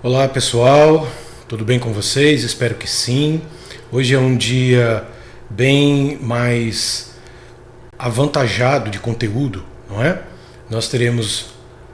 Olá pessoal, tudo bem com vocês? Espero que sim. Hoje é um dia bem mais avantajado de conteúdo, não é? Nós teremos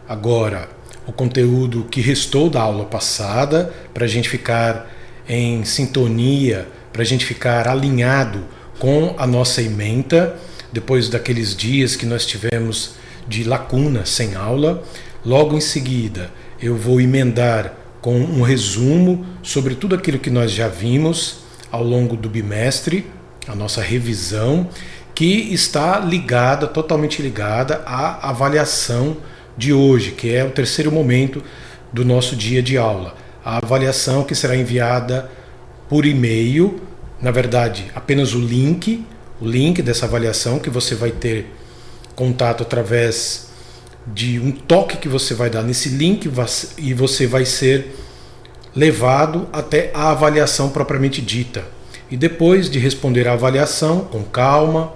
agora o conteúdo que restou da aula passada para a gente ficar em sintonia, para a gente ficar alinhado com a nossa ementa, depois daqueles dias que nós tivemos de lacuna sem aula. Logo em seguida eu vou emendar com um resumo sobre tudo aquilo que nós já vimos ao longo do bimestre, a nossa revisão, que está ligada, totalmente ligada à avaliação de hoje, que é o terceiro momento do nosso dia de aula. A avaliação que será enviada por e-mail, na verdade, apenas o link dessa avaliação, que você vai ter contato através de um toque que você vai dar nesse link e você vai ser levado até a avaliação propriamente dita. E depois de responder a avaliação com calma,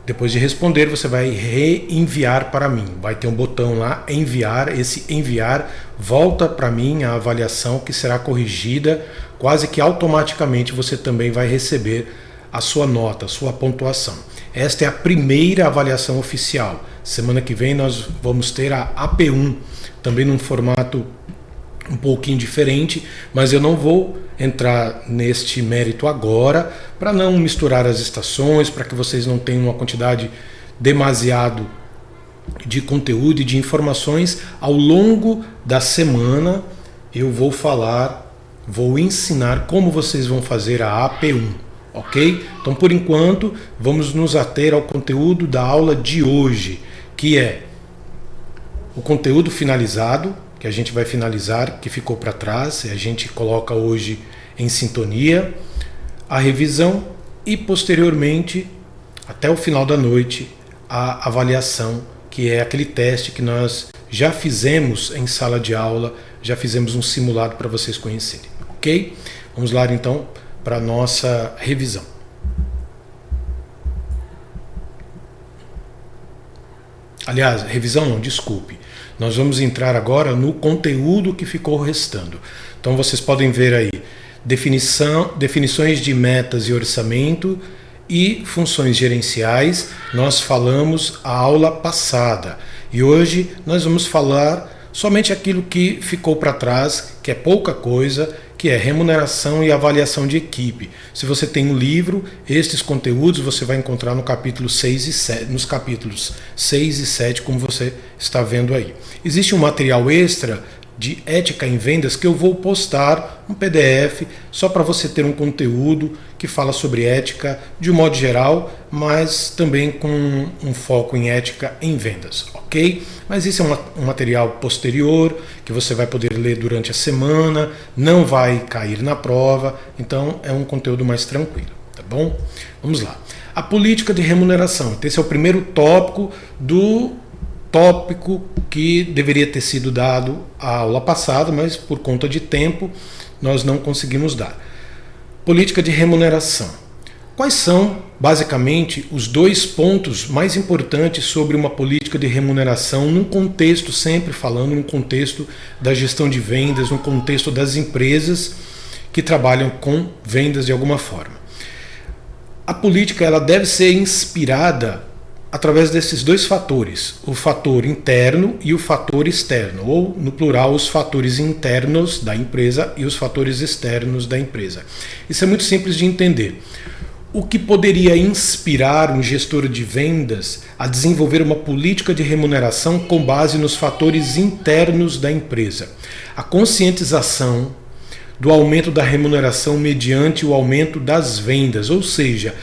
depois de responder, você vai reenviar para mim. Vai ter um botão lá, enviar. Esse enviar volta para mim a avaliação, que será corrigida. Quase que automaticamente você também vai receber a sua nota, a sua pontuação. Esta é a primeira avaliação oficial. Semana que vem nós vamos ter a AP1, também num formato um pouquinho diferente, mas eu não vou entrar neste mérito agora, para não misturar as estações, para que vocês não tenham uma quantidade demasiado de conteúdo e de informações. Ao longo da semana eu vou ensinar como vocês vão fazer a AP1. Ok? Então, por enquanto, vamos nos ater ao conteúdo da aula de hoje, que é o conteúdo finalizado, que a gente vai finalizar, que ficou para trás, e a gente coloca hoje em sintonia, a revisão e, posteriormente, até o final da noite, a avaliação, que é aquele teste que nós já fizemos em sala de aula, já fizemos um simulado para vocês conhecerem. Ok? Vamos lá, então, para a nossa revisão. Aliás, revisão não, desculpe. Nós vamos entrar agora no conteúdo que ficou restando. Então vocês podem ver aí definições de metas e orçamento e funções gerenciais. Nós falamos a aula passada e hoje nós vamos falar somente aquilo que ficou para trás, que é pouca coisa, que é remuneração e avaliação de equipe. Se você tem um livro, estes conteúdos você vai encontrar no capítulo 6 e 7, nos capítulos 6 e 7, como você está vendo aí. Existe um material extra de ética em vendas que eu vou postar um PDF só para você ter um conteúdo que fala sobre ética de um modo geral, mas também com um foco em ética em vendas, ok? Mas isso é um material posterior que você vai poder ler durante a semana, não vai cair na prova, então é um conteúdo mais tranquilo, tá bom? Vamos lá. A política de remuneração. Esse é o primeiro tópico do tópico que deveria ter sido dado à aula passada, mas por conta de tempo nós não conseguimos dar. Política de remuneração. Quais são, basicamente, os dois pontos mais importantes sobre uma política de remuneração num contexto, sempre falando num contexto da gestão de vendas, num contexto das empresas que trabalham com vendas de alguma forma? A política ela deve ser inspirada através desses dois fatores, o fator interno e o fator externo, ou no plural, os fatores internos da empresa e os fatores externos da empresa. Isso é muito simples de entender. O que poderia inspirar um gestor de vendas a desenvolver uma política de remuneração com base nos fatores internos da empresa? A conscientização do aumento da remuneração mediante o aumento das vendas, ou seja,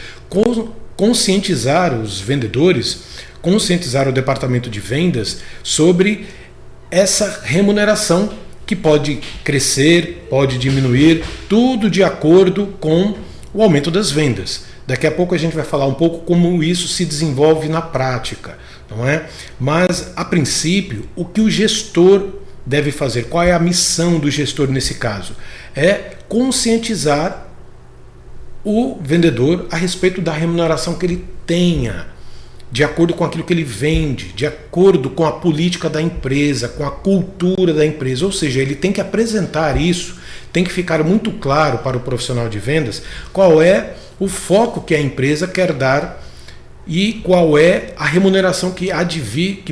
conscientizar os vendedores, conscientizar o departamento de vendas sobre essa remuneração que pode crescer, pode diminuir, tudo de acordo com o aumento das vendas. Daqui a pouco a gente vai falar um pouco como isso se desenvolve na prática, não é? Mas, a princípio, o que o gestor deve fazer? Qual é a missão do gestor nesse caso? É conscientizar o vendedor a respeito da remuneração que ele tenha de acordo com aquilo que ele vende, de acordo com a política da empresa, com a cultura da empresa. Ou seja, ele tem que apresentar isso, tem que ficar muito claro para o profissional de vendas qual é o foco que a empresa quer dar e qual é a remuneração que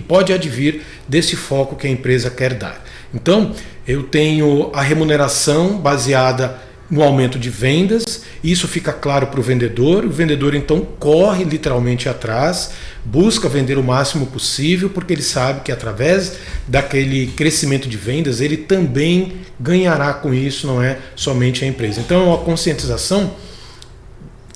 pode advir desse foco que a empresa quer dar. Então, eu tenho a remuneração baseada no aumento de vendas, isso fica claro para o vendedor então corre literalmente atrás, busca vender o máximo possível, porque ele sabe que através daquele crescimento de vendas, ele também ganhará com isso, não é somente a empresa. Então é uma conscientização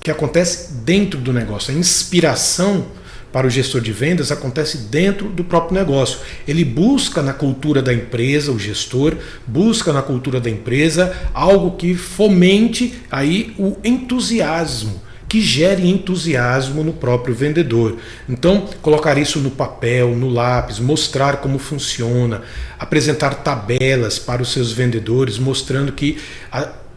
que acontece dentro do negócio, a inspiração para o gestor de vendas acontece dentro do próprio negócio. Ele busca na cultura da empresa, o gestor busca na cultura da empresa algo que fomente aí o entusiasmo, que gere entusiasmo no próprio vendedor. Então, colocar isso no papel, no lápis, mostrar como funciona, apresentar tabelas para os seus vendedores, mostrando que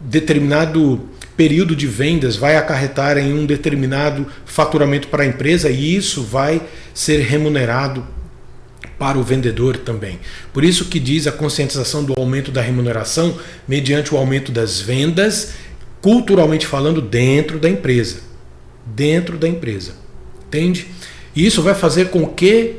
determinado período de vendas vai acarretar em um determinado faturamento para a empresa e isso vai ser remunerado para o vendedor também. Por isso que diz a conscientização do aumento da remuneração mediante o aumento das vendas, culturalmente falando, dentro da empresa. Dentro da empresa. Entende? E isso vai fazer com que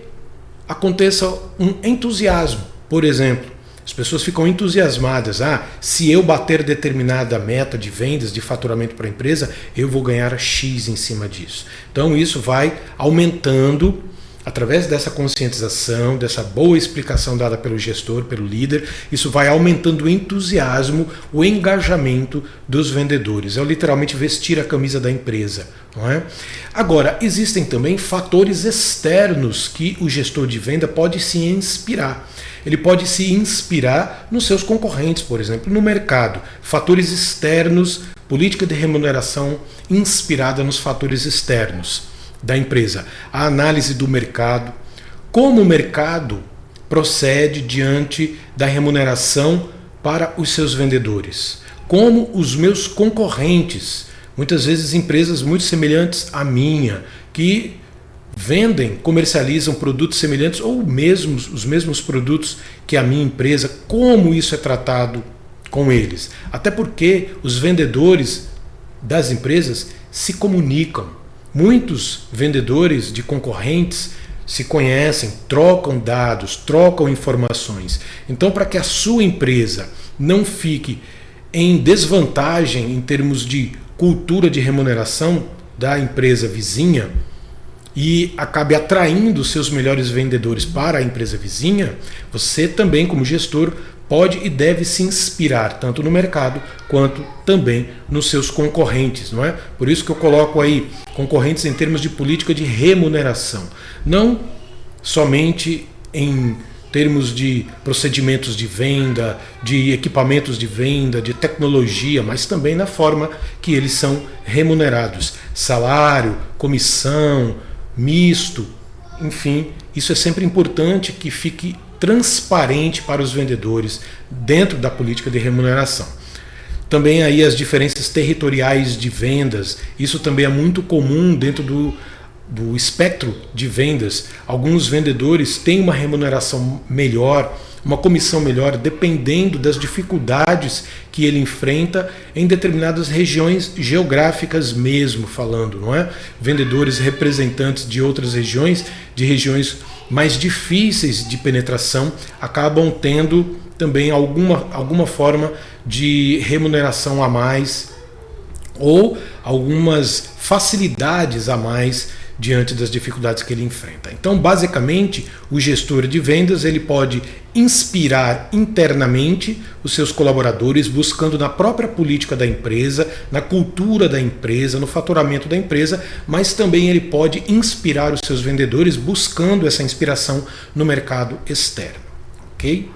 aconteça um entusiasmo. Por exemplo, as pessoas ficam entusiasmadas. Se eu bater determinada meta de vendas, de faturamento para a empresa, eu vou ganhar X em cima disso. Então isso vai aumentando, através dessa conscientização, dessa boa explicação dada pelo gestor, pelo líder, isso vai aumentando o entusiasmo, o engajamento dos vendedores. É literalmente vestir a camisa da empresa, não é? Agora, existem também fatores externos que o gestor de venda pode se inspirar. Ele pode se inspirar nos seus concorrentes, por exemplo, no mercado. Fatores externos, política de remuneração inspirada nos fatores externos da empresa. A análise do mercado, como o mercado procede diante da remuneração para os seus vendedores. Como os meus concorrentes, muitas vezes empresas muito semelhantes à minha, que vendem, comercializam produtos semelhantes ou os mesmos produtos que a minha empresa, como isso é tratado com eles. Até porque os vendedores das empresas se comunicam. Muitos vendedores de concorrentes se conhecem, trocam dados, trocam informações. Então, para que a sua empresa não fique em desvantagem em termos de cultura de remuneração da empresa vizinha, e acabe atraindo seus melhores vendedores para a empresa vizinha, você também, como gestor, pode e deve se inspirar tanto no mercado quanto também nos seus concorrentes, não é? Por isso que eu coloco aí concorrentes em termos de política de remuneração, não somente em termos de procedimentos de venda, de equipamentos de venda, de tecnologia, mas também na forma que eles são remunerados. Salário, comissão, misto, enfim, isso é sempre importante que fique transparente para os vendedores dentro da política de remuneração. Também aí as diferenças territoriais de vendas, isso também é muito comum dentro do espectro de vendas. Alguns vendedores têm uma remuneração melhor, uma comissão melhor, dependendo das dificuldades que ele enfrenta em determinadas regiões geográficas mesmo falando, não é? Vendedores representantes de outras regiões, de regiões mais difíceis de penetração, acabam tendo também alguma forma de remuneração a mais ou algumas facilidades a mais diante das dificuldades que ele enfrenta. Então, basicamente, o gestor de vendas ele pode inspirar internamente os seus colaboradores, buscando na própria política da empresa, na cultura da empresa, no faturamento da empresa, mas também ele pode inspirar os seus vendedores, buscando essa inspiração no mercado externo. Ok?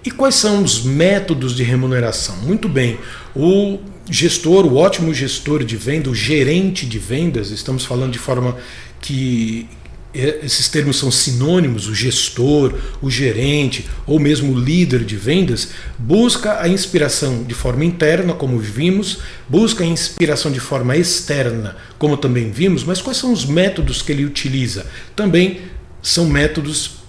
E quais são os métodos de remuneração? Muito bem, o gestor, o ótimo gestor de venda, o gerente de vendas, estamos falando de forma que esses termos são sinônimos, o gestor, o gerente ou mesmo o líder de vendas, busca a inspiração de forma interna, como vimos, busca a inspiração de forma externa, como também vimos, mas quais são os métodos que ele utiliza? Também são métodos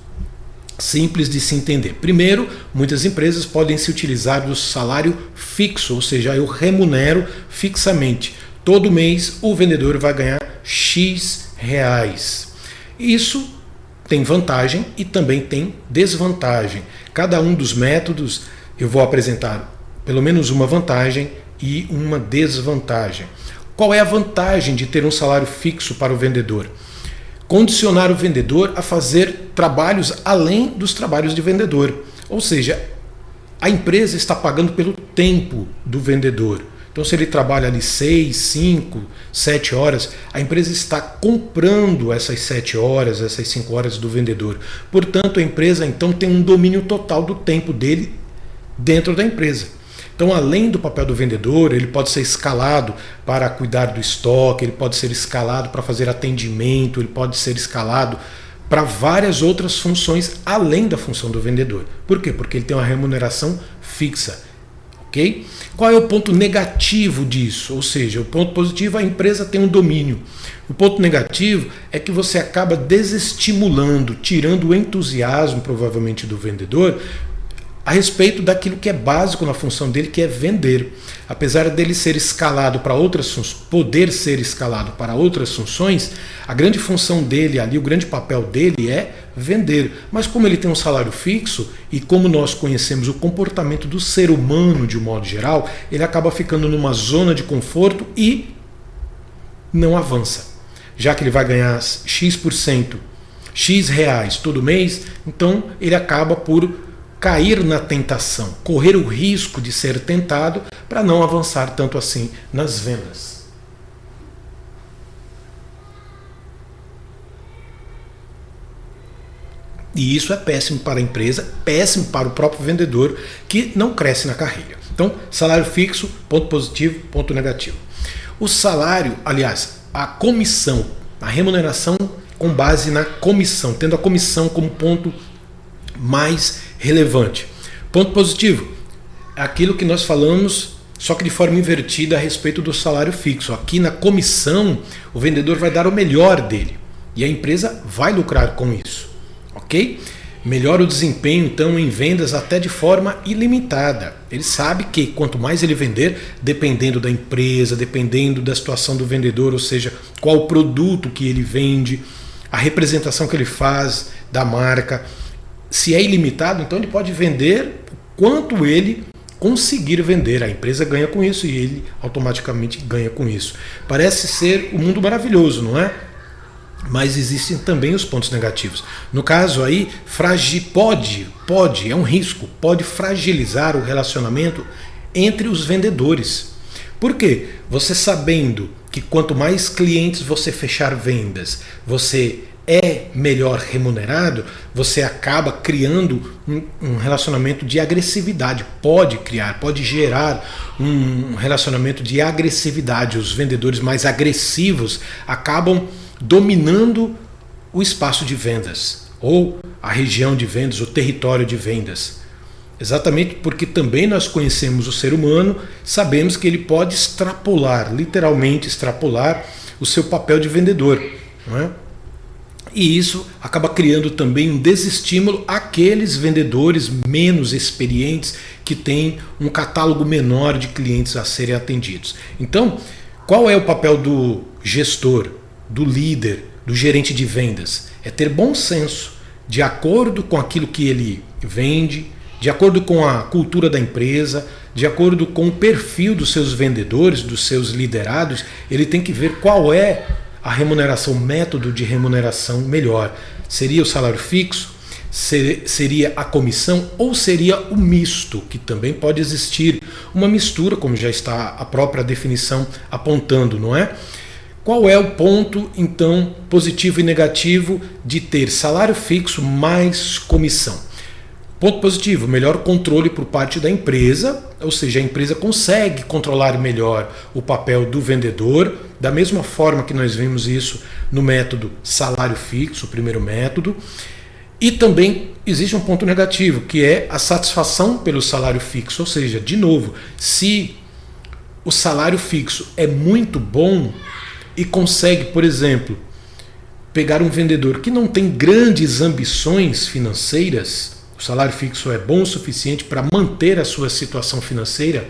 simples de se entender. Primeiro, muitas empresas podem se utilizar do salário fixo, ou seja, eu remunero fixamente. Todo mês o vendedor vai ganhar X reais. Isso tem vantagem e também tem desvantagem. Cada um dos métodos eu vou apresentar pelo menos uma vantagem e uma desvantagem. Qual é a vantagem de ter um salário fixo para o vendedor? Condicionar o vendedor a fazer trabalhos além dos trabalhos de vendedor. Ou seja, a empresa está pagando pelo tempo do vendedor. Então, se ele trabalha ali 6, 5, 7 horas, a empresa está comprando essas 7 horas, essas 5 horas do vendedor. Portanto, a empresa então tem um domínio total do tempo dele dentro da empresa. Então, além do papel do vendedor, ele pode ser escalado para cuidar do estoque, ele pode ser escalado para fazer atendimento, ele pode ser escalado para várias outras funções além da função do vendedor. Por quê? Porque ele tem uma remuneração fixa. Okay? Qual é o ponto negativo disso? Ou seja, o ponto positivo, a empresa tem um domínio. O ponto negativo é que você acaba desestimulando, tirando o entusiasmo, provavelmente, do vendedor a respeito daquilo que é básico na função dele, que é vender. Apesar dele ser escalado para outras funções, poder ser escalado para outras funções, a grande função dele ali, o grande papel dele é vender. Mas como ele tem um salário fixo e como nós conhecemos o comportamento do ser humano de um modo geral, ele acaba ficando numa zona de conforto e não avança. Já que ele vai ganhar X%, X reais todo mês, então ele acaba por cair na tentação, correr o risco de ser tentado para não avançar tanto assim nas vendas. E isso é péssimo para a empresa, péssimo para o próprio vendedor que não cresce na carreira. Então, salário fixo, ponto positivo, ponto negativo. O salário, aliás, a comissão, a remuneração com base na comissão, tendo a comissão como ponto mais relevante. Ponto positivo, aquilo que nós falamos, só que de forma invertida a respeito do salário fixo. Aqui na comissão, o vendedor vai dar o melhor dele e a empresa vai lucrar com isso, ok? Melhora o desempenho, então, em vendas até de forma ilimitada. Ele sabe que quanto mais ele vender, dependendo da empresa, dependendo da situação do vendedor, ou seja, qual o produto que ele vende, a representação que ele faz da marca, se é ilimitado, então ele pode vender quanto ele conseguir vender. A empresa ganha com isso e ele automaticamente ganha com isso. Parece ser um mundo maravilhoso, não é? Mas existem também os pontos negativos. No caso aí, pode, é um risco, pode fragilizar o relacionamento entre os vendedores. Por quê? Você sabendo que quanto mais clientes você fechar vendas, você é melhor remunerado, você acaba criando um relacionamento de agressividade. Pode gerar um relacionamento de agressividade. Os vendedores mais agressivos acabam dominando o espaço de vendas, ou a região de vendas, o território de vendas. Exatamente porque também nós conhecemos o ser humano, sabemos que ele pode extrapolar, literalmente extrapolar, o seu papel de vendedor, não é? E isso acaba criando também um desestímulo àqueles vendedores menos experientes que têm um catálogo menor de clientes a serem atendidos. Então, qual é o papel do gestor, do líder, do gerente de vendas? É ter bom senso, de acordo com aquilo que ele vende, de acordo com a cultura da empresa, de acordo com o perfil dos seus vendedores, dos seus liderados, ele tem que ver qual é a remuneração, método de remuneração melhor. Seria o salário fixo? Seria a comissão? Ou seria o misto, que também pode existir uma mistura, como já está a própria definição apontando, não é? Qual é o ponto, então, positivo e negativo de ter salário fixo mais comissão? Ponto positivo, melhor controle por parte da empresa, ou seja, a empresa consegue controlar melhor o papel do vendedor, da mesma forma que nós vimos isso no método salário fixo, o primeiro método. E também existe um ponto negativo, que é a satisfação pelo salário fixo, ou seja, de novo, se o salário fixo é muito bom e consegue, por exemplo, pegar um vendedor que não tem grandes ambições financeiras, o salário fixo é bom o suficiente para manter a sua situação financeira,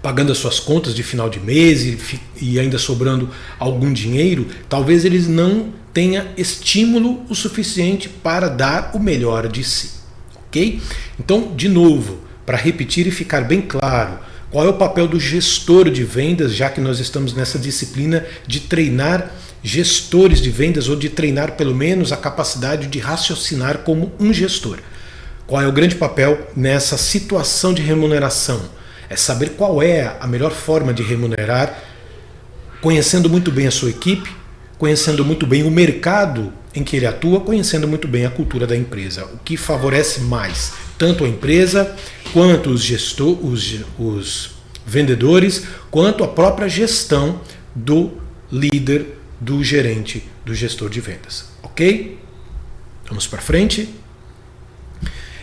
pagando as suas contas de final de mês e ainda sobrando algum dinheiro, talvez eles não tenha estímulo o suficiente para dar o melhor de si. Ok? Então, de novo, para repetir e ficar bem claro, qual é o papel do gestor de vendas, já que nós estamos nessa disciplina de treinar gestores de vendas ou de treinar pelo menos a capacidade de raciocinar como um gestor. Qual é o grande papel nessa situação de remuneração? É saber qual é a melhor forma de remunerar, conhecendo muito bem a sua equipe, conhecendo muito bem o mercado em que ele atua, conhecendo muito bem a cultura da empresa, o que favorece mais tanto a empresa, quanto os vendedores, quanto a própria gestão do líder, do gerente, do gestor de vendas. Ok? Vamos para frente.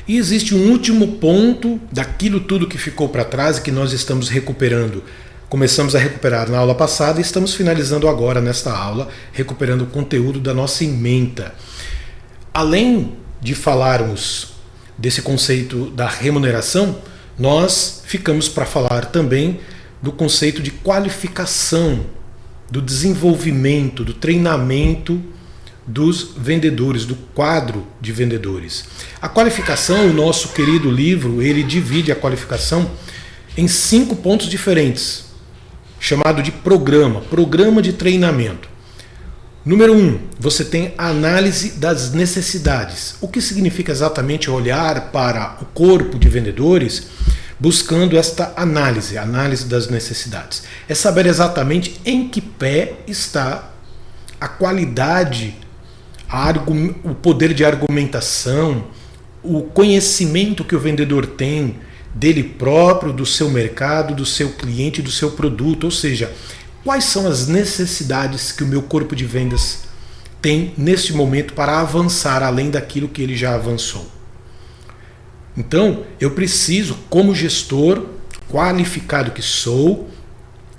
E existe um último ponto daquilo tudo que ficou para trás e que nós estamos recuperando. Começamos a recuperar na aula passada e estamos finalizando agora nesta aula, recuperando o conteúdo da nossa ementa. Além de falarmos desse conceito da remuneração, nós ficamos para falar também do conceito de qualificação, do desenvolvimento, do treinamento dos vendedores, do quadro de vendedores. A qualificação, o nosso querido livro, ele divide a qualificação em 5 pontos diferentes, chamado de programa de treinamento. Número 1, você tem a análise das necessidades. O que significa exatamente olhar para o corpo de vendedores buscando esta análise das necessidades? É saber exatamente em que pé está a qualidade, o poder de argumentação, o conhecimento que o vendedor tem dele próprio, do seu mercado, do seu cliente, do seu produto, ou seja, quais são as necessidades que o meu corpo de vendas tem neste momento para avançar além daquilo que ele já avançou. Então, eu preciso, como gestor qualificado que sou,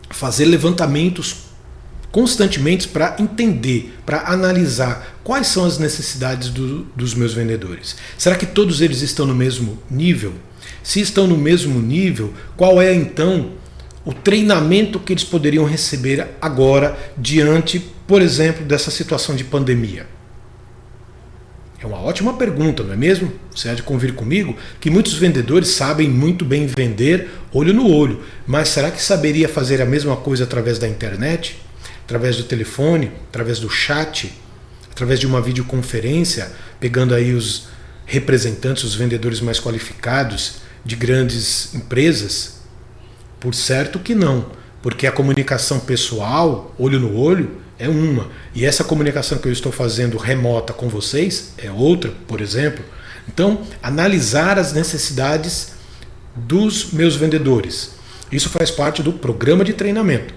fazer levantamentos constantemente para entender, para analisar quais são as necessidades dos meus vendedores. Será que todos eles estão no mesmo nível? Se estão no mesmo nível, qual é então o treinamento que eles poderiam receber agora diante, por exemplo, dessa situação de pandemia? É uma ótima pergunta, não é mesmo? Você há de convir comigo que muitos vendedores sabem muito bem vender olho no olho, mas será que saberia fazer a mesma coisa através da internet? Através do telefone, através do chat, através de uma videoconferência, pegando aí os representantes, os vendedores mais qualificados de grandes empresas? Por certo que não, porque a comunicação pessoal, olho no olho, é uma, e essa comunicação que eu estou fazendo remota com vocês é outra, por exemplo. Então, analisar as necessidades dos meus vendedores. Isso faz parte do programa de treinamento.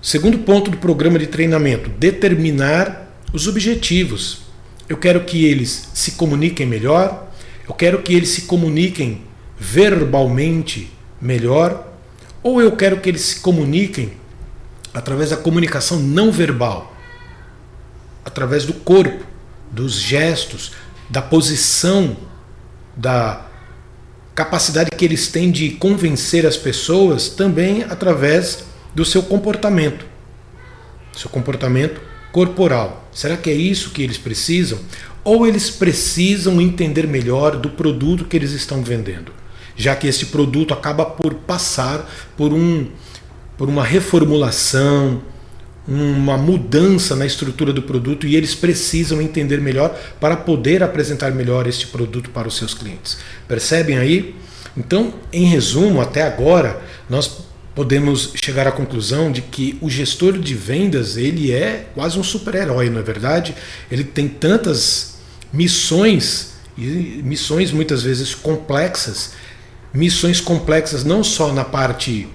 Segundo ponto do programa de treinamento, determinar os objetivos. Eu quero que eles se comuniquem melhor, eu quero que eles se comuniquem verbalmente melhor, ou eu quero que eles se comuniquem através da comunicação não verbal, através do corpo, dos gestos, da posição, da capacidade que eles têm de convencer as pessoas também através do seu comportamento corporal. Será que é isso que eles precisam? Ou eles precisam entender melhor do produto que eles estão vendendo, já que esse produto acaba por passar por uma reformulação, uma mudança na estrutura do produto, e eles precisam entender melhor para poder apresentar melhor este produto para os seus clientes. Percebem aí? Então, em resumo, até agora, nós podemos chegar à conclusão de que o gestor de vendas, ele é quase um super-herói, não é verdade? Ele tem tantas missões E missões muitas vezes complexas, missões complexas não só na parte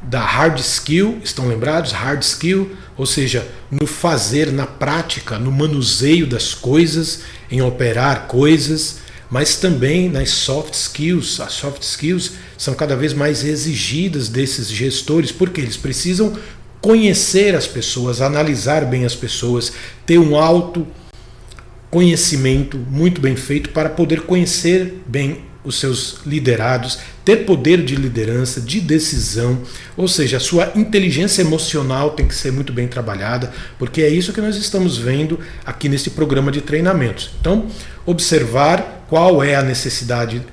da hard skill, estão lembrados? Hard skill, ou seja, no fazer, na prática, no manuseio das coisas, em operar coisas, mas também nas soft skills. As soft skills são cada vez mais exigidas desses gestores, porque eles precisam conhecer as pessoas, analisar bem as pessoas, ter um autoconhecimento muito bem feito para poder conhecer bem os seus liderados, ter poder de liderança, de decisão, ou seja, a sua inteligência emocional tem que ser muito bem trabalhada, porque é isso que nós estamos vendo aqui nesse programa de treinamentos. Então, observar qual é a necessidade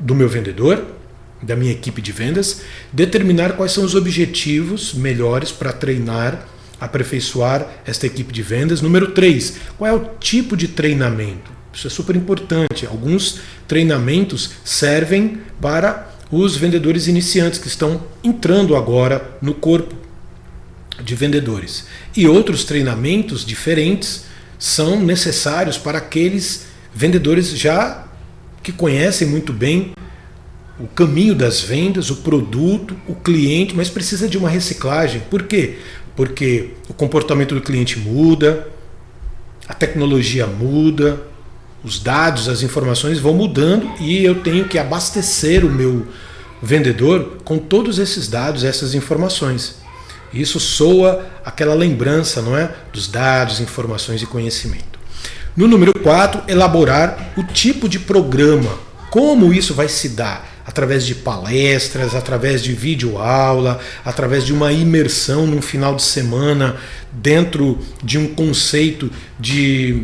do meu vendedor, da minha equipe de vendas, determinar quais são os objetivos melhores para treinar, aperfeiçoar esta equipe de vendas. Número 3, qual é o tipo de treinamento? Isso é super importante. Alguns treinamentos servem para os vendedores iniciantes que estão entrando agora no corpo de vendedores. E outros treinamentos diferentes são necessários para aqueles vendedores já que conhecem muito bem o caminho das vendas, o produto, o cliente, mas precisa de uma reciclagem. Por quê? Porque o comportamento do cliente muda, a tecnologia muda, os dados, as informações vão mudando e eu tenho que abastecer o meu vendedor com todos esses dados, essas informações. Isso soa aquela lembrança, não é? Dos dados, informações e conhecimento. No número 4, elaborar o tipo de programa. Como isso vai se dar? Através de palestras, através de videoaula, através de uma imersão num final de semana dentro de um conceito de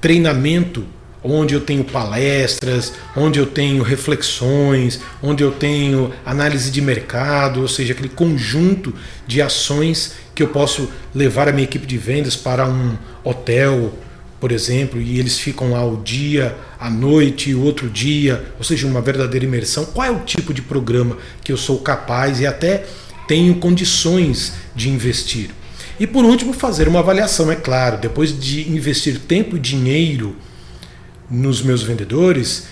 treinamento, onde eu tenho palestras, onde eu tenho reflexões, onde eu tenho análise de mercado, ou seja, aquele conjunto de ações que eu posso levar a minha equipe de vendas para um hotel, por exemplo, e eles ficam lá o dia, a noite, o outro dia, ou seja, uma verdadeira imersão. Qual é o tipo de programa que eu sou capaz e até tenho condições de investir? E por último, fazer uma avaliação, é claro, depois de investir tempo e dinheiro nos meus vendedores,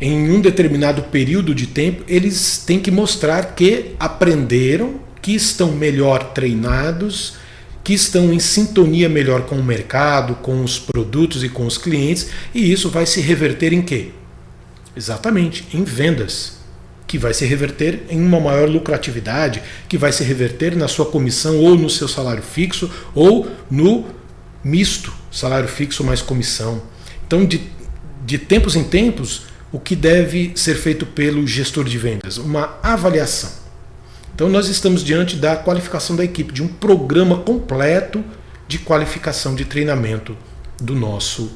em um determinado período de tempo, eles têm que mostrar que aprenderam, que estão melhor treinados, que estão em sintonia melhor com o mercado, com os produtos e com os clientes, e isso vai se reverter em quê? Exatamente, em vendas, que vai se reverter em uma maior lucratividade, que vai se reverter na sua comissão ou no seu salário fixo ou no misto, salário fixo mais comissão. Então, de tempos em tempos, o que deve ser feito pelo gestor de vendas? Uma avaliação. Então nós estamos diante da qualificação da equipe, de um programa completo de qualificação de treinamento do nosso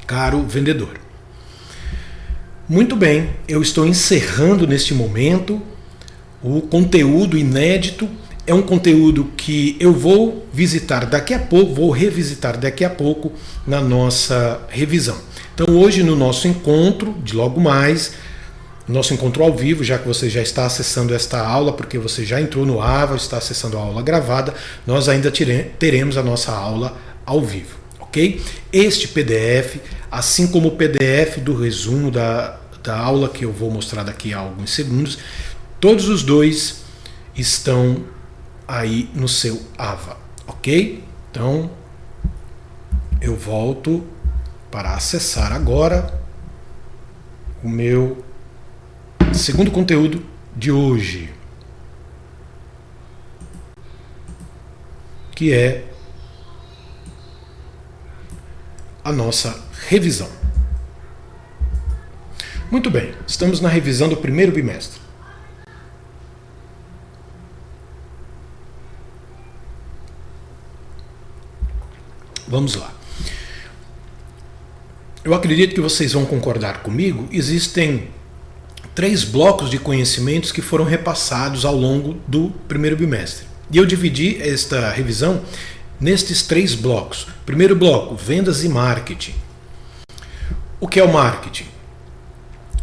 caro vendedor. Muito bem, eu estou encerrando neste momento o conteúdo inédito. É um conteúdo que eu vou visitar daqui a pouco, vou revisitar daqui a pouco na nossa revisão. Então hoje no nosso encontro, de logo mais, nosso encontro ao vivo, já que você já está acessando esta aula, porque você já entrou no AVA, está acessando a aula gravada, nós ainda teremos a nossa aula ao vivo, ok? Este PDF, assim como o PDF do resumo da aula que eu vou mostrar daqui a alguns segundos, todos os dois estão aí no seu AVA, ok? Então, eu volto para acessar agora o meu segundo conteúdo de hoje, que é a nossa revisão. Muito bem, estamos na revisão do primeiro bimestre. Vamos lá. Eu acredito que vocês vão concordar comigo, existem 3 blocos de conhecimentos que foram repassados ao longo do primeiro bimestre. E eu dividi esta revisão nestes 3 blocos. Primeiro bloco, vendas e marketing. O que é o marketing?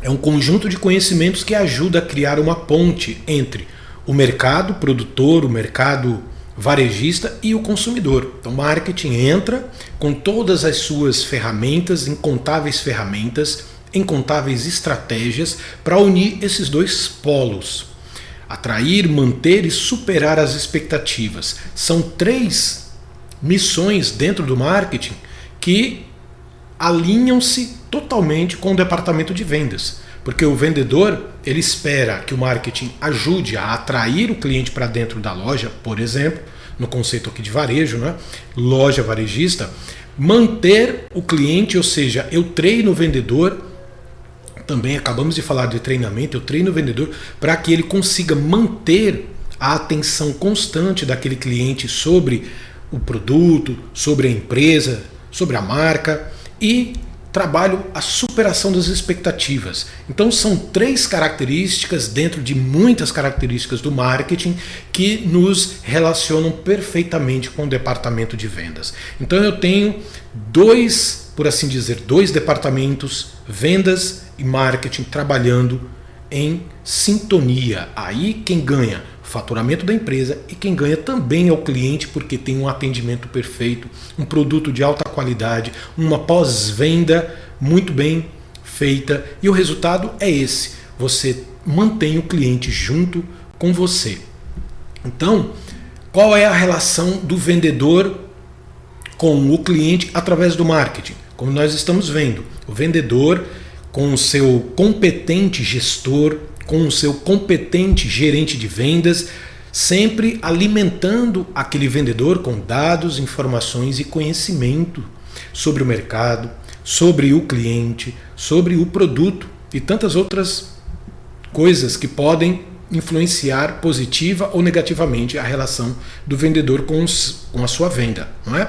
É um conjunto de conhecimentos que ajuda a criar uma ponte entre o mercado produtor, o mercado varejista e o consumidor. Então, marketing entra com todas as suas ferramentas, incontáveis estratégias para unir esses dois polos. Atrair, manter e superar as expectativas. São 3 missões dentro do marketing que alinham-se totalmente com o departamento de vendas. Porque o vendedor, ele espera que o marketing ajude a atrair o cliente para dentro da loja, por exemplo, no conceito aqui de varejo, né? Loja varejista, manter o cliente, ou seja, eu treino o vendedor, também acabamos de falar de treinamento, eu treino o vendedor para que ele consiga manter a atenção constante daquele cliente sobre o produto, sobre a empresa, sobre a marca e trabalho a superação das expectativas. Então são 3 características dentro de muitas características do marketing que nos relacionam perfeitamente com o departamento de vendas. Então eu tenho 2, por assim dizer, 2 departamentos, vendas e marketing, trabalhando em sintonia. Aí quem ganha? O faturamento da empresa, e quem ganha também é o cliente, porque tem um atendimento perfeito, um produto de alta qualidade, uma pós-venda muito bem feita, e o resultado é esse: você mantém o cliente junto com você. Então, qual é a relação do vendedor com o cliente através do marketing? Como nós estamos vendo, o vendedor com o seu competente gestor, com o seu competente gerente de vendas, sempre alimentando aquele vendedor com dados, informações e conhecimento sobre o mercado, sobre o cliente, sobre o produto e tantas outras coisas que podem influenciar positiva ou negativamente a relação do vendedor com a sua venda, não é?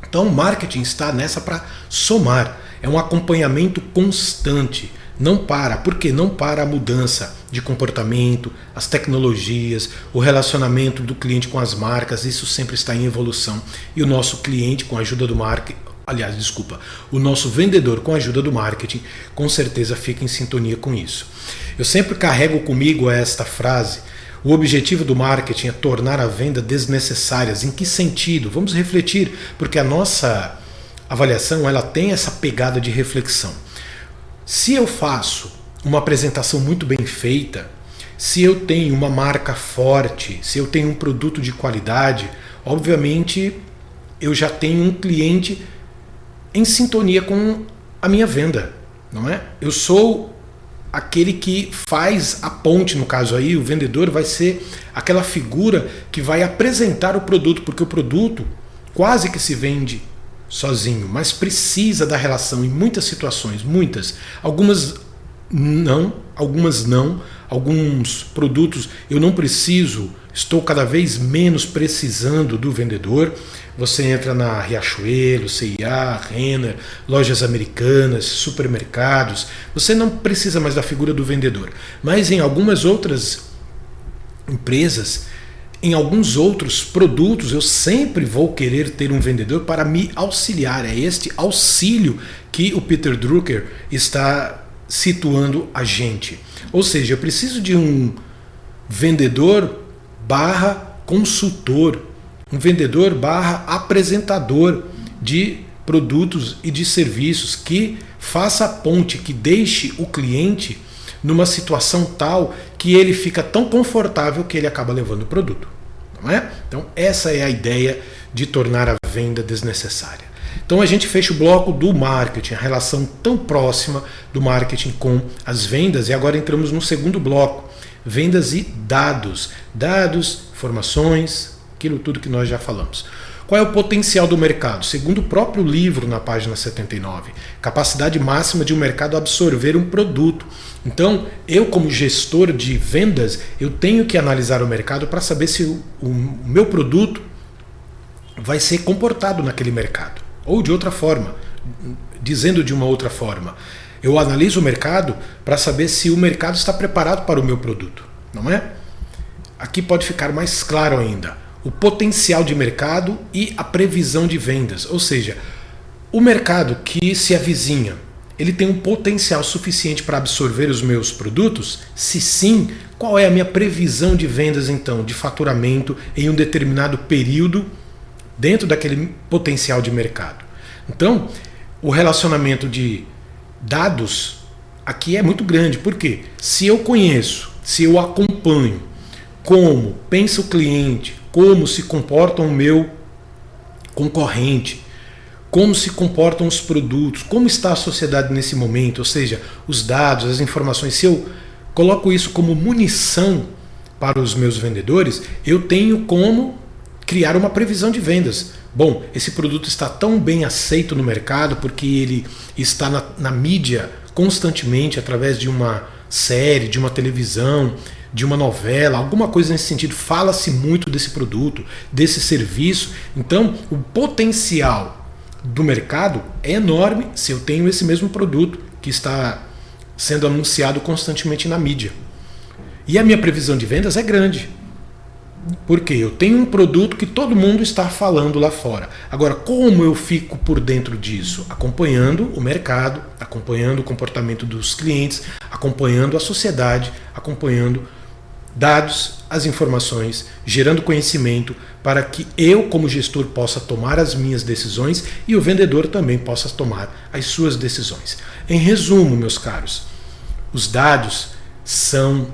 Então o marketing está nessa para somar, é um acompanhamento constante. Não para. Por quê? Não para a mudança de comportamento, as tecnologias, o relacionamento do cliente com as marcas, isso sempre está em evolução. E o nosso cliente, com a ajuda do marketing, o nosso vendedor, com a ajuda do marketing, com certeza fica em sintonia com isso. Eu sempre carrego comigo esta frase: o objetivo do marketing é tornar a venda desnecessárias. Em que sentido? Vamos refletir, porque a nossa avaliação ela tem essa pegada de reflexão. Se eu faço uma apresentação muito bem feita, se eu tenho uma marca forte, se eu tenho um produto de qualidade, obviamente eu já tenho um cliente em sintonia com a minha venda, não é? Eu sou aquele que faz a ponte, no caso aí, o vendedor vai ser aquela figura que vai apresentar o produto, porque o produto quase que se vende sozinho, mas precisa da relação em muitas situações, muitas. Algumas não, alguns produtos eu não preciso, estou cada vez menos precisando do vendedor. Você entra na Riachuelo, C&A, Renner, lojas americanas, supermercados, você não precisa mais da figura do vendedor. Mas em algumas outras empresas, em alguns outros produtos, eu sempre vou querer ter um vendedor para me auxiliar. É este auxílio que o Peter Drucker está situando a gente. Ou seja, eu preciso de um vendedor barra consultor, um vendedor barra apresentador de produtos e de serviços que faça a ponte, que deixe o cliente numa situação tal que ele fica tão confortável que ele acaba levando o produto, não é? Então essa é a ideia de tornar a venda desnecessária. Então a gente fecha o bloco do marketing, a relação tão próxima do marketing com as vendas, e agora entramos no segundo bloco, vendas e dados. Dados, informações, aquilo tudo que nós já falamos. Qual é o potencial do mercado? Segundo o próprio livro, na página 79, capacidade máxima de um mercado absorver um produto. Então, eu como gestor de vendas, eu tenho que analisar o mercado para saber se o meu produto vai ser comportado naquele mercado. Ou de outra forma, dizendo de uma outra forma, eu analiso o mercado para saber se o mercado está preparado para o meu produto, não é? Aqui pode ficar mais claro ainda. O potencial de mercado e a previsão de vendas. Ou seja, o mercado que se avizinha, ele tem um potencial suficiente para absorver os meus produtos? Se sim, qual é a minha previsão de vendas então, de faturamento em um determinado período dentro daquele potencial de mercado? Então, o relacionamento de dados aqui é muito grande, porque se eu conheço, se eu acompanho como pensa o cliente, como se comporta o meu concorrente, como se comportam os produtos, como está a sociedade nesse momento, ou seja, os dados, as informações, se eu coloco isso como munição para os meus vendedores, eu tenho como criar uma previsão de vendas. Bom, esse produto está tão bem aceito no mercado porque ele está na mídia constantemente através de uma série, de uma televisão, de uma novela, alguma coisa nesse sentido. Fala-se muito desse produto, desse serviço. Então, o potencial do mercado é enorme se eu tenho esse mesmo produto que está sendo anunciado constantemente na mídia. E a minha previsão de vendas é grande. Porque eu tenho um produto que todo mundo está falando lá fora. Agora, como eu fico por dentro disso? Acompanhando o mercado, acompanhando o comportamento dos clientes, acompanhando a sociedade, acompanhando dados, as informações, gerando conhecimento para que eu, como gestor, possa tomar as minhas decisões e o vendedor também possa tomar as suas decisões. Em resumo, meus caros, os dados são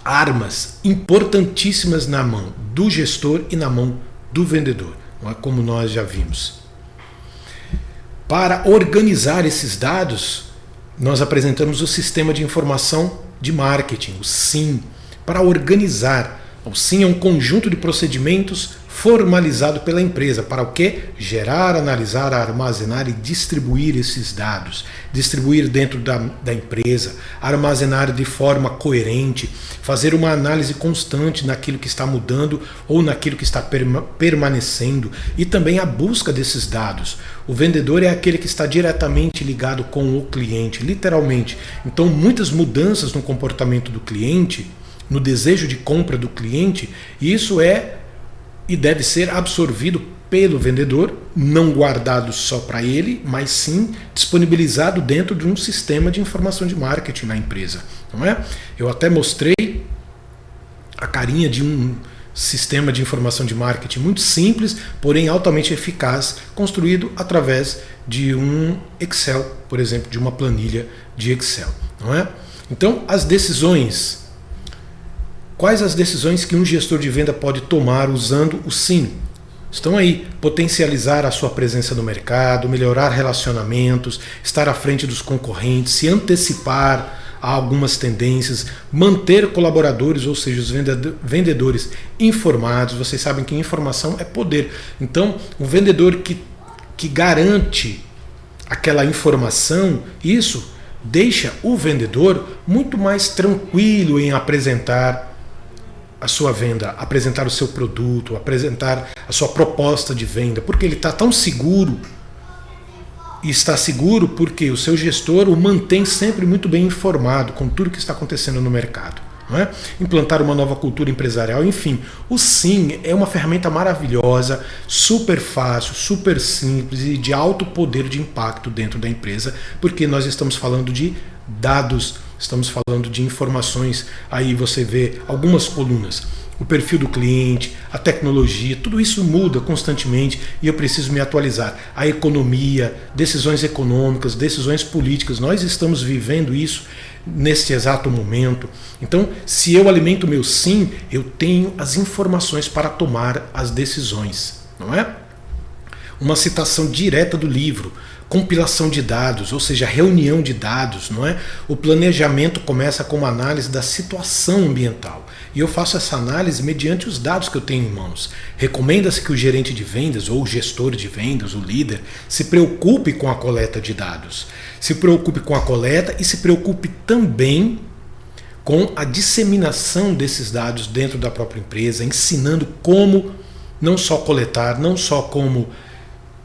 armas importantíssimas na mão do gestor e na mão do vendedor, não é? Como nós já vimos. Para organizar esses dados, nós apresentamos o Sistema de Informação de Marketing, o SIM. Para organizar, o SIM é um conjunto de procedimentos formalizado pela empresa. Para o quê? Gerar, analisar, armazenar e distribuir esses dados. Distribuir dentro da empresa, armazenar de forma coerente, fazer uma análise constante naquilo que está mudando ou naquilo que está permanecendo e também a busca desses dados. O vendedor é aquele que está diretamente ligado com o cliente, literalmente. Então, muitas mudanças no comportamento do cliente, no desejo de compra do cliente, isso é e deve ser absorvido pelo vendedor, não guardado só para ele, mas sim disponibilizado dentro de um sistema de informação de marketing na empresa, não é? Eu até mostrei a carinha de um sistema de informação de marketing muito simples, porém altamente eficaz, construído através de um Excel, por exemplo, de uma planilha de Excel, não é? Então, as decisões. Quais as decisões que um gestor de venda pode tomar usando o SIM? Estão aí: potencializar a sua presença no mercado, melhorar relacionamentos, estar à frente dos concorrentes, se antecipar a algumas tendências, manter colaboradores, ou seja, os vendedores informados. Vocês sabem que informação é poder. Então, o vendedor que garante aquela informação, isso deixa o vendedor muito mais tranquilo em apresentar a sua venda, apresentar o seu produto, apresentar a sua proposta de venda, porque ele está tão seguro, e está seguro porque o seu gestor o mantém sempre muito bem informado com tudo que está acontecendo no mercado, não é? Implantar uma nova cultura empresarial, enfim. O SIM é uma ferramenta maravilhosa, super fácil, super simples e de alto poder de impacto dentro da empresa, porque nós estamos falando de dados, estamos falando de informações. Aí você vê algumas colunas: o perfil do cliente, a tecnologia, tudo isso muda constantemente e eu preciso me atualizar. A economia, decisões econômicas, decisões políticas, nós estamos vivendo isso neste exato momento. Então, se eu alimento o meu SIM, eu tenho as informações para tomar as decisões, não é? Uma citação direta do livro: compilação de dados, ou seja, reunião de dados, não é? O planejamento começa com uma análise da situação ambiental. E eu faço essa análise mediante os dados que eu tenho em mãos. Recomenda-se que o gerente de vendas ou o gestor de vendas, o líder, se preocupe com a coleta de dados. Se preocupe com a coleta e se preocupe também com a disseminação desses dados dentro da própria empresa, ensinando como não só coletar, não só como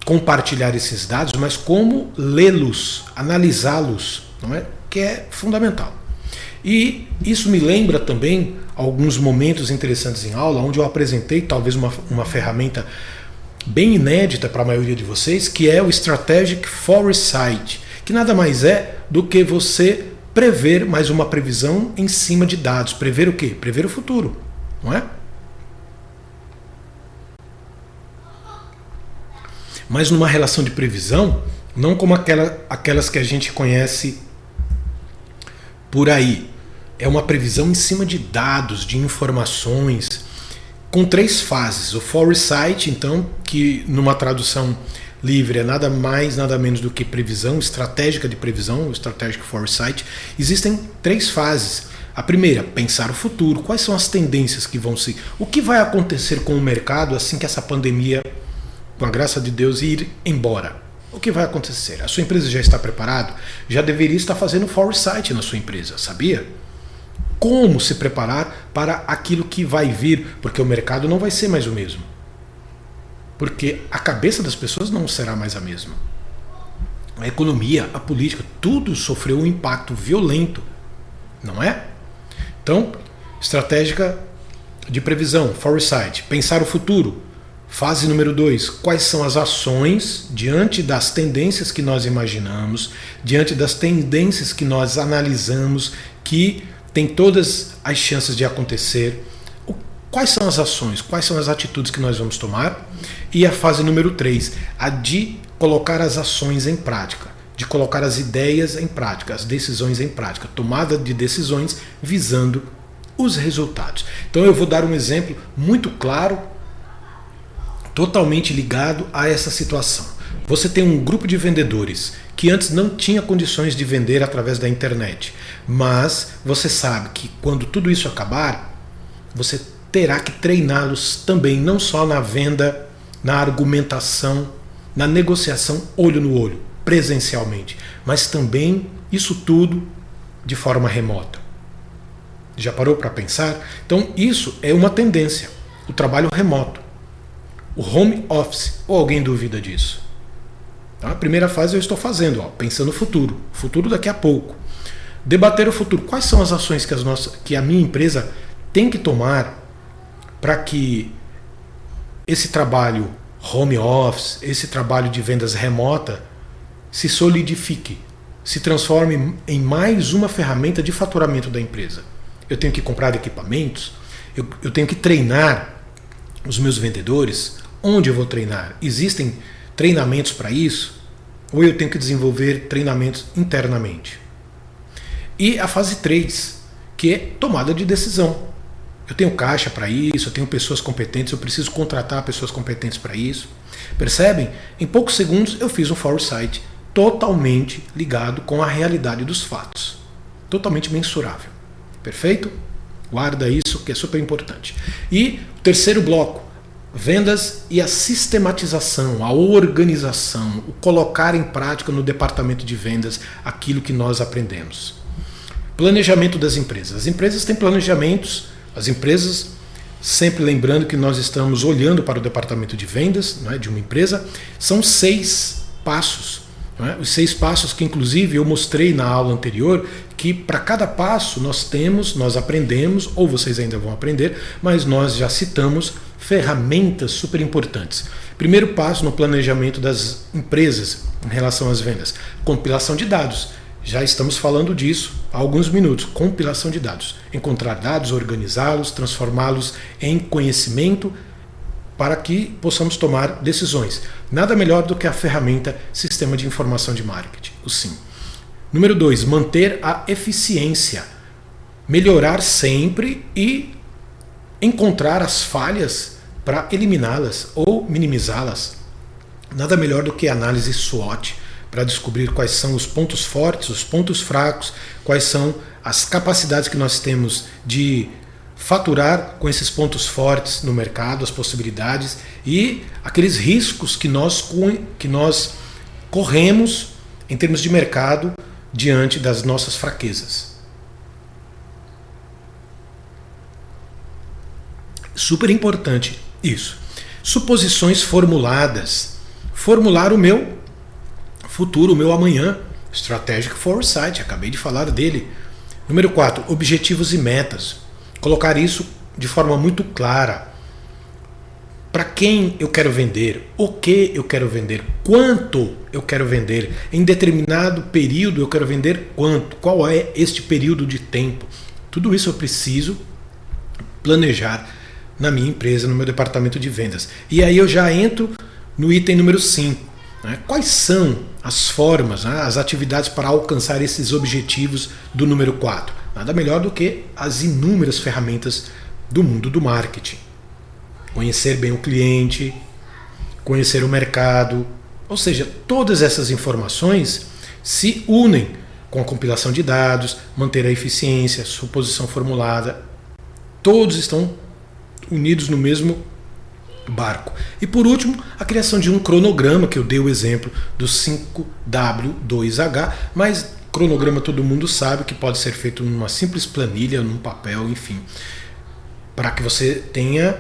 compartilhar esses dados, mas como lê-los, analisá-los, não é? Que é fundamental. E isso me lembra também alguns momentos interessantes em aula, onde eu apresentei talvez uma ferramenta bem inédita para a maioria de vocês, que é o Strategic Foresight, que nada mais é do que você prever mais uma previsão em cima de dados. Prever o quê? Prever o futuro, não é? Mas numa relação de previsão, não como aquelas que a gente conhece por aí. É uma previsão em cima de dados, de informações, com 3 fases. O foresight, então, que numa tradução livre é nada mais, nada menos do que previsão, estratégica de previsão, o strategic foresight. Existem 3 fases. A primeira, pensar o futuro. Quais são as tendências que vão se... O que vai acontecer com o mercado assim que essa pandemia, com a graça de Deus, ir embora? O que vai acontecer? A sua empresa já está preparada? Já deveria estar fazendo foresight na sua empresa, sabia? Como se preparar para aquilo que vai vir, porque o mercado não vai ser mais o mesmo. Porque a cabeça das pessoas não será mais a mesma. A economia, a política, tudo sofreu um impacto violento, não é? Então, estratégica de previsão, foresight, pensar o futuro. Fase número 2, quais são as ações diante das tendências que nós imaginamos, diante das tendências que nós analisamos, que tem todas as chances de acontecer. Quais são as ações, quais são as atitudes que nós vamos tomar? E a fase número 3, a de colocar as ações em prática, de colocar as ideias em prática, as decisões em prática, tomada de decisões visando os resultados. Então eu vou dar um exemplo muito claro, totalmente ligado a essa situação. Você tem um grupo de vendedores que antes não tinha condições de vender através da internet, mas você sabe que quando tudo isso acabar, você terá que treiná-los também, não só na venda, na argumentação, na negociação olho no olho, presencialmente, mas também isso tudo de forma remota. Já parou para pensar? Então isso é uma tendência, o trabalho remoto, o home office, ou alguém duvida disso? Então, a primeira fase eu estou fazendo, pensando no futuro daqui a pouco. Debater o futuro, quais são as ações que a minha empresa tem que tomar para que esse trabalho home office, esse trabalho de vendas remota se solidifique, se transforme em mais uma ferramenta de faturamento da empresa. Eu tenho que comprar equipamentos, eu tenho que treinar os meus vendedores. Onde eu vou treinar? Existem treinamentos para isso? Ou eu tenho que desenvolver treinamentos internamente? E a fase 3, que é tomada de decisão. Eu tenho caixa para isso, eu tenho pessoas competentes, eu preciso contratar pessoas competentes para isso. Percebem? Em poucos segundos eu fiz um foresight totalmente ligado com a realidade dos fatos. Totalmente mensurável. Perfeito? Guarda isso que é super importante. E o terceiro bloco, vendas e a sistematização, a organização, o colocar em prática no departamento de vendas aquilo que nós aprendemos. Planejamento das empresas. As empresas têm planejamentos, as empresas, sempre lembrando que nós estamos olhando para o departamento de vendas, não é, de uma empresa, são 6 passos. Não é? Os 6 passos que inclusive eu mostrei na aula anterior, que para cada passo nós aprendemos, ou vocês ainda vão aprender, mas nós já citamos ferramentas super importantes. Primeiro passo no planejamento das empresas em relação às vendas, compilação de dados. Já estamos falando disso há alguns minutos. Compilação de dados. Encontrar dados, organizá-los, transformá-los em conhecimento para que possamos tomar decisões. Nada melhor do que a ferramenta Sistema de Informação de Marketing, o SIM. Número 2, manter a eficiência. Melhorar sempre e encontrar as falhas para eliminá-las ou minimizá-las. Nada melhor do que a análise SWOT para descobrir quais são os pontos fortes, os pontos fracos, quais são as capacidades que nós temos de faturar com esses pontos fortes no mercado, as possibilidades e aqueles riscos que nós corremos em termos de mercado diante das nossas fraquezas. Super importante isso. Suposições formuladas. Formular o meu futuro, o meu amanhã. Strategic Foresight, acabei de falar dele. Número 4, objetivos e metas. Colocar isso de forma muito clara. para quem eu quero vender, o que eu quero vender, quanto eu quero vender, em determinado período eu quero vender quanto, qual é este período de tempo. Tudo isso eu preciso planejar na minha empresa, no meu departamento de vendas. E aí eu já entro no item número 5. Né? Quais são as formas, né, as atividades para alcançar esses objetivos do número 4? Nada melhor do que as inúmeras ferramentas do mundo do marketing. Conhecer bem o cliente, conhecer o mercado, ou seja, todas essas informações se unem com a compilação de dados, manter a eficiência, suposição formulada, todos estão unidos no mesmo barco. E por último, a criação de um cronograma, que eu dei o exemplo do 5W2H, mas cronograma todo mundo sabe que pode ser feito numa simples planilha, num papel, enfim, para que você tenha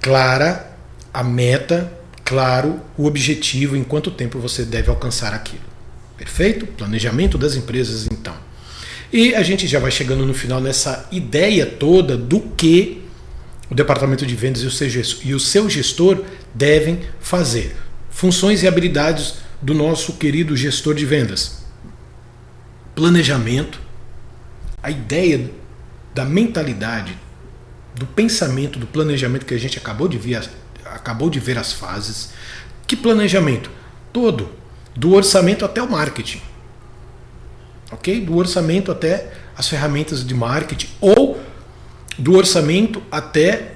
clara a meta, claro o objetivo, em quanto tempo você deve alcançar aquilo. Perfeito? Planejamento das empresas, então. E a gente já vai chegando no final nessa ideia toda do que o departamento de vendas e o seu gestor devem fazer. Funções e habilidades do nosso querido gestor de vendas. Planejamento, a ideia da mentalidade, do pensamento, do planejamento que a gente acabou de ver as fases. Que planejamento? Todo. Do orçamento até o marketing. Ok? Do orçamento até as ferramentas de marketing, ou do orçamento até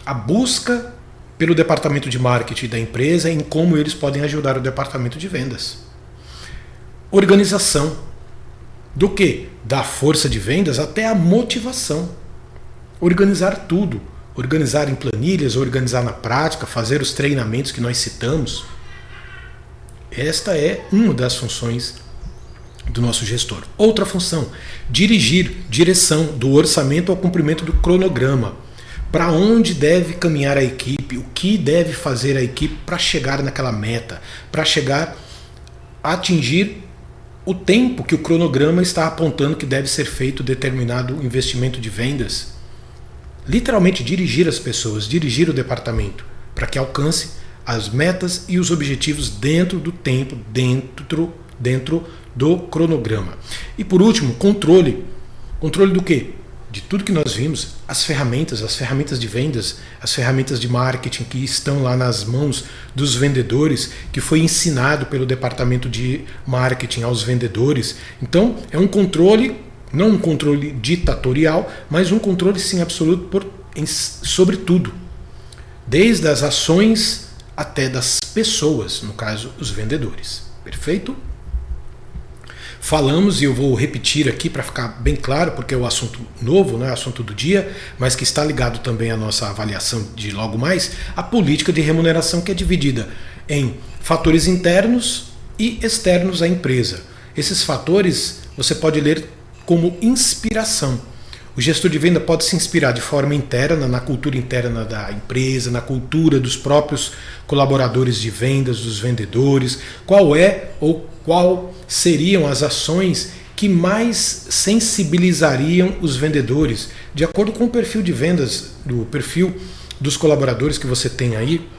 a busca pelo departamento de marketing da empresa em como eles podem ajudar o departamento de vendas. Organização. Do que? Da força de vendas até a motivação. Organizar tudo. Organizar em planilhas, organizar na prática, fazer os treinamentos que nós citamos. Esta é uma das funções do nosso gestor. Outra função, dirigir, direção do orçamento ao cumprimento do cronograma. Para onde deve caminhar a equipe, o que deve fazer a equipe para chegar naquela meta, para chegar a atingir o tempo que o cronograma está apontando que deve ser feito determinado investimento de vendas. Literalmente dirigir as pessoas, dirigir o departamento, para que alcance as metas e os objetivos dentro do tempo, dentro do cronograma. E por último, controle. Controle do quê? De tudo que nós vimos, as ferramentas de vendas, as ferramentas de marketing que estão lá nas mãos dos vendedores, que foi ensinado pelo departamento de marketing aos vendedores. Então, é um controle, não um controle ditatorial, mas um controle sim absoluto sobre tudo. Desde as ações até das pessoas, no caso, os vendedores. Perfeito? Falamos, e eu vou repetir aqui para ficar bem claro, porque é o assunto novo, né, assunto do dia, mas que está ligado também à nossa avaliação de logo mais, a política de remuneração, que é dividida em fatores internos e externos à empresa. Esses fatores você pode ler como inspiração. O gestor de venda pode se inspirar de forma interna, na cultura interna da empresa, na cultura dos próprios colaboradores de vendas, dos vendedores, qual seriam as ações que mais sensibilizariam os vendedores, de acordo com o perfil de vendas, do perfil dos colaboradores que você tem aí,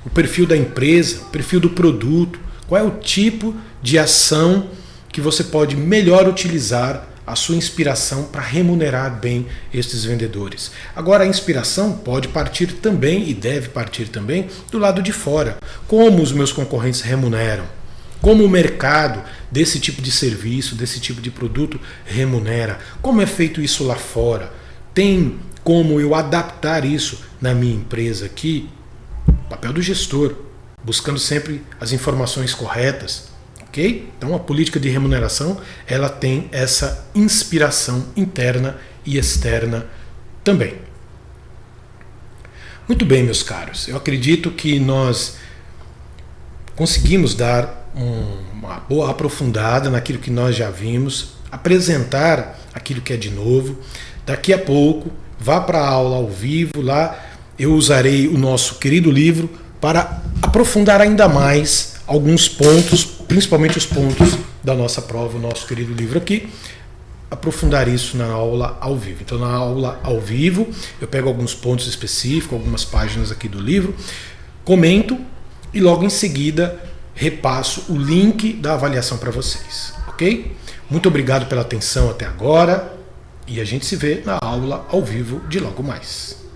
o perfil da empresa, o perfil do produto, qual é o tipo de ação que você pode melhor utilizar a sua inspiração para remunerar bem estes vendedores. Agora, a inspiração pode partir também, e deve partir também, do lado de fora. Como os meus concorrentes remuneram? Como o mercado desse tipo de serviço, desse tipo de produto remunera? Como é feito isso lá fora? Tem como eu adaptar isso na minha empresa aqui? Papel do gestor, buscando sempre as informações corretas. Okay? Então a política de remuneração ela tem essa inspiração interna e externa também. Muito bem, meus caros, eu acredito que nós conseguimos dar uma boa aprofundada naquilo que nós já vimos, apresentar aquilo que é de novo. Daqui a pouco, vá para a aula ao vivo, lá eu usarei o nosso querido livro para aprofundar ainda mais alguns pontos, principalmente os pontos da nossa prova, o nosso querido livro aqui. aprofundar isso na aula ao vivo. Então, na aula ao vivo, eu pego alguns pontos específicos, algumas páginas aqui do livro, comento e logo em seguida repasso o link da avaliação para vocês, ok? Muito obrigado pela atenção até agora e a gente se vê na aula ao vivo de logo mais.